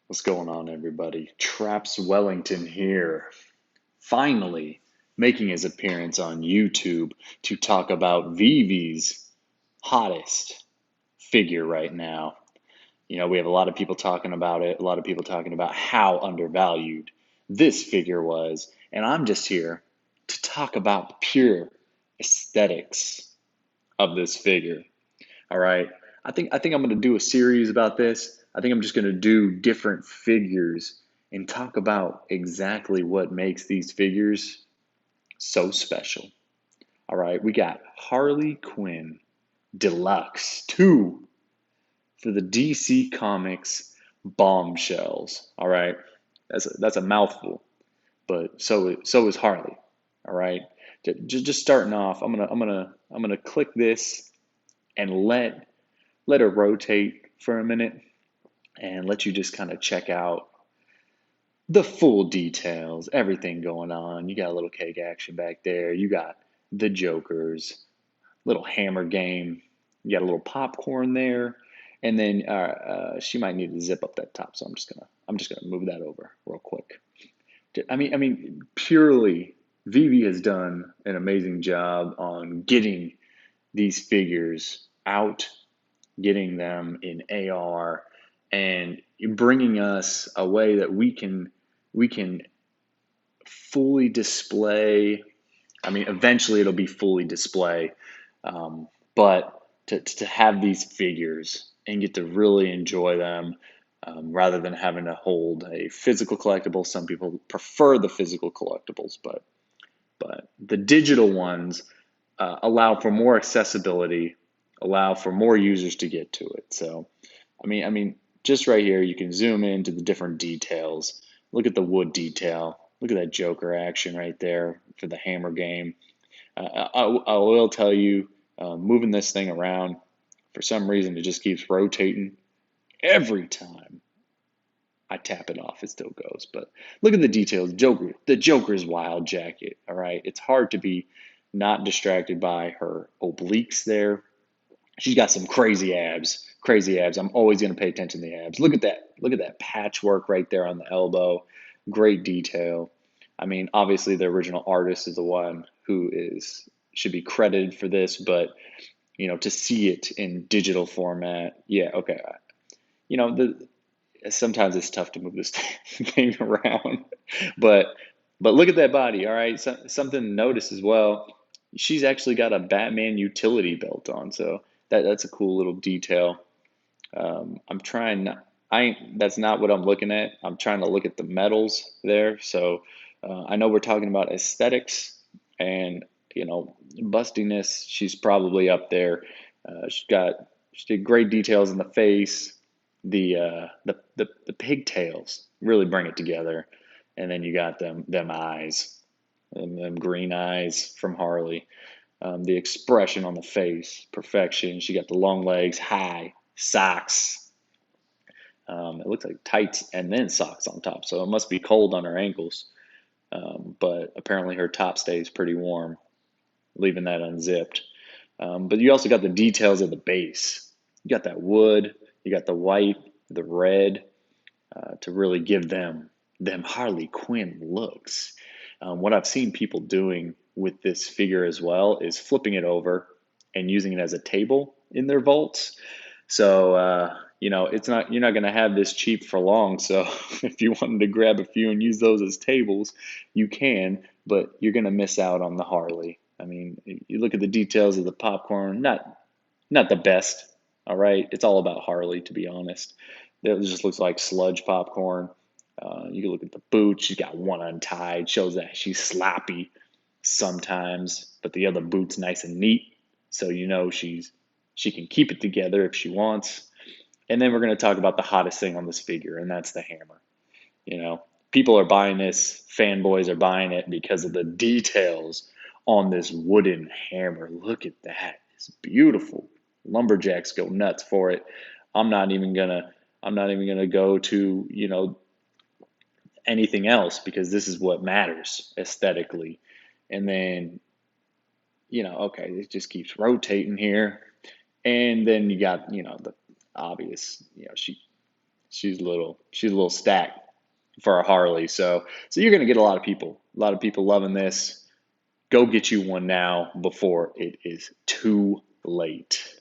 What's going on, everybody? Traps Wellington here, finally making his appearance on YouTube to talk about VEVE's hottest figure right now. We have a lot of people talking about it, a lot of people talking about how undervalued this figure was, and I'm just here to talk about the pure aesthetics of this figure. All right. I think I'm going to do a series about this. I think I'm just going to do different figures and talk about exactly what makes these figures so special. All right. We got Harley Quinn Deluxe 2 for the DC Comics bombshells. All right. That's a mouthful, but so is Harley. All right. Just starting off, I'm gonna click this and let it rotate for a minute and let you just kind of check out the full details, everything going on. You got a little cake action back there. You got the Joker's little hammer game. You got a little popcorn there, and then she might need to zip up that top. So I'm just gonna move that over real quick. I mean, purely, Vivi has done an amazing job on getting these figures out, getting them in AR, and bringing us a way that we can fully display. I mean, eventually it'll be fully display, but to have these figures and get to really enjoy them, rather than having to hold a physical collectible. Some people prefer the physical collectibles, but the digital ones allow for more accessibility, allow for more users to get to it. So, I mean, just right here, you can zoom into the different details. Look at the wood detail. Look at that Joker action right there for the hammer game. I will tell you, moving this thing around, for some reason, it just keeps rotating every time I tap it off. It still goes. But look at the details. The Joker's wild jacket. All right, it's hard to be not distracted by her obliques there. She's got some crazy abs. Crazy abs. I'm always going to pay attention to the abs. Look at that. Look at that patchwork right there on the elbow. Great detail. I mean, obviously the original artist is the one who is should be credited for this, but to see it in digital format, yeah, okay. The Sometimes it's tough to move this thing around, but look at that body. All right, something to notice as well. She's actually got a Batman utility belt on, so that's a cool little detail. I'm trying not, I That's not what I'm looking at. I'm trying to look at the metals there. So I know we're talking about aesthetics and bustiness. She's probably up there. She did great details in the face. The pigtails really bring it together, and then you got them eyes and them green eyes from Harley. The expression on the face, perfection. She got the long legs, high socks. It looks like tights and then socks on top, so it must be cold on her ankles. But apparently her top stays pretty warm, leaving that unzipped. But you also got the details of the base. You got that wood, you got the white, the red, to really give them Harley Quinn looks. What I've seen people doing with this figure as well is flipping it over and using it as a table in their vaults. So it's not you're not going to have this cheap for long. So if you wanted to grab a few and use those as tables, you can, but you're going to miss out on the Harley. I mean, you look at the details of the popcorn, not the best. All right, it's all about Harley, to be honest. It just looks like sludge popcorn. You can look at the boot. She's got one untied, shows that she's sloppy sometimes, but the other boot's nice and neat, so she can keep it together if she wants. And then we're going to talk about the hottest thing on this figure, and that's the hammer. You know, People are buying this, fanboys are buying it because of the details on this wooden hammer. Look at that. It's beautiful. Lumberjacks go nuts for it. I'm not even gonna I'm not even gonna go to, anything else because this is what matters aesthetically. And then, okay, it just keeps rotating here. And then you got, the obvious, She's a little stacked for a Harley. So you're gonna get a lot of people loving this. Go get you one now before it is too late.